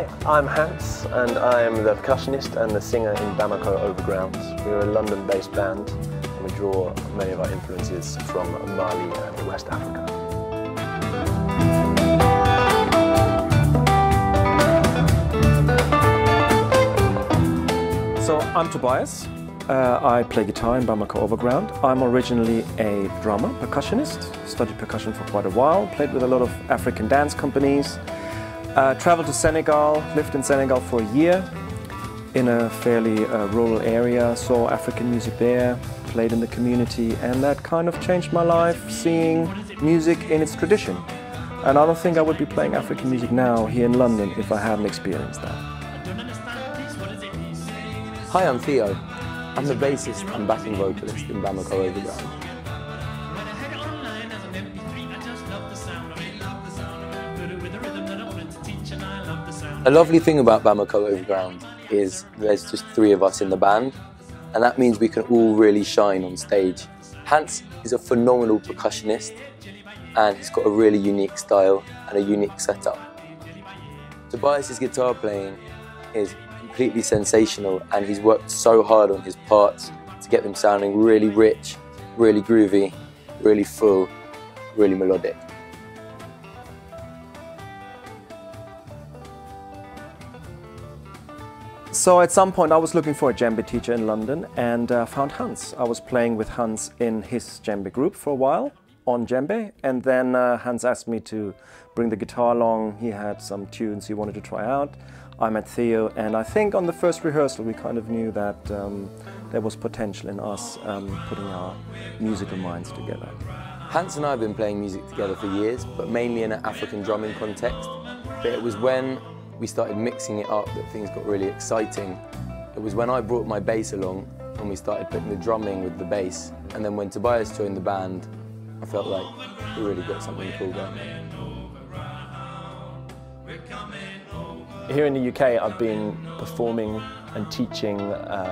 Hi, I'm Hans and I am the percussionist and the singer in Bamako Overground. We're a London-based band and we draw many of our influences from Mali and West Africa. So I'm Tobias. I play guitar in Bamako Overground. I'm originally a drummer, percussionist, studied percussion for quite a while, played with a lot of African dance companies, traveled to Senegal, lived in Senegal for a year in a fairly rural area, saw African music there, played in the community, and that kind of changed my life, seeing music in its tradition. And I don't think I would be playing African music now here in London if I hadn't experienced that. Hi, I'm Theo. I'm the bassist and backing vocalist in Bamako Overground. A lovely thing about Bamako Overground is there's just 3 of us in the band, and that means we can all really shine on stage. Hans is a phenomenal percussionist and he's got a really unique style and a unique setup. Tobias's guitar playing is completely sensational, and he's worked so hard on his parts to get them sounding really rich, really groovy, really full, really melodic. So at some point I was looking for a djembe teacher in London and found Hans. I was playing with Hans in his djembe group for a while on djembe, and then Hans asked me to bring the guitar along. He had some tunes he wanted to try out. I met Theo, and I think on the first rehearsal we kind of knew that there was potential in us putting our musical minds together. Hans and I have been playing music together for years, but mainly in an African drumming context. But it was when we started mixing it up that things got really exciting. It was when I brought my bass along and we started putting the drumming with the bass. And then when Tobias joined the band, I felt like we really got something cool going. Here in the UK, I've been performing and teaching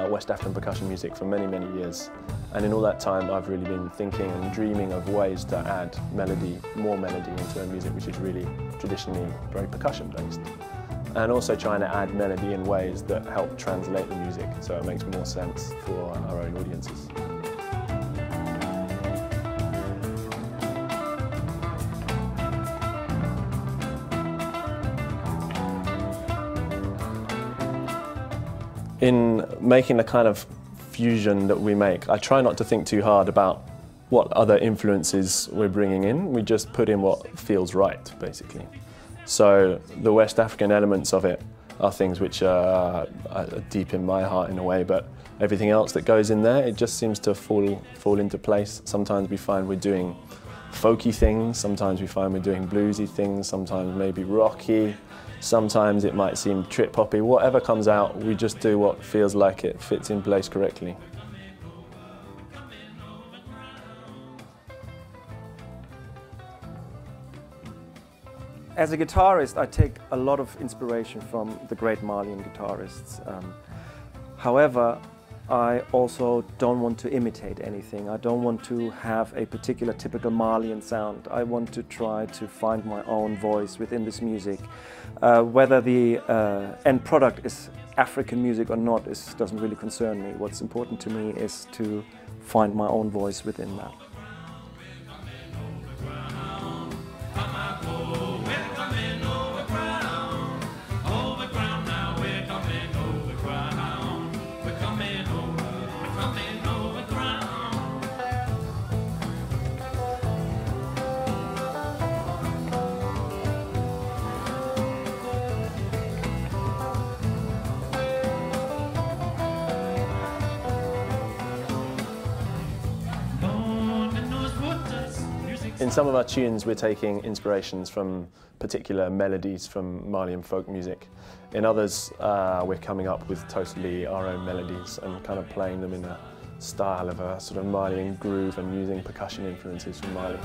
West African percussion music for many, many years. And in all that time, I've really been thinking and dreaming of ways to add melody, more melody into our music, which is really traditionally very percussion-based. And also trying to add melody in ways that help translate the music so it makes more sense for our own audiences. In making the kind of fusion that we make, I try not to think too hard about what other influences we're bringing in. We just put in what feels right, basically. So the West African elements of it are things which are deep in my heart in a way, but everything else that goes in there, it just seems to fall into place. Sometimes we find we're doing folky things, sometimes we find we're doing bluesy things, sometimes maybe rocky. Sometimes it might seem trip-hoppy. Whatever comes out, we just do what feels like it fits in place correctly. As a guitarist, I take a lot of inspiration from the great Malian guitarists. However, I also don't want to imitate anything. I don't want to have a particular typical Malian sound. I want to try to find my own voice within this music. Whether the end product is African music or not doesn't really concern me. What's important to me is to find my own voice within that. In some of our tunes, we're taking inspirations from particular melodies from Malian folk music. In others, we're coming up with totally our own melodies and kind of playing them in a style of a sort of Malian groove and using percussion influences from Mali.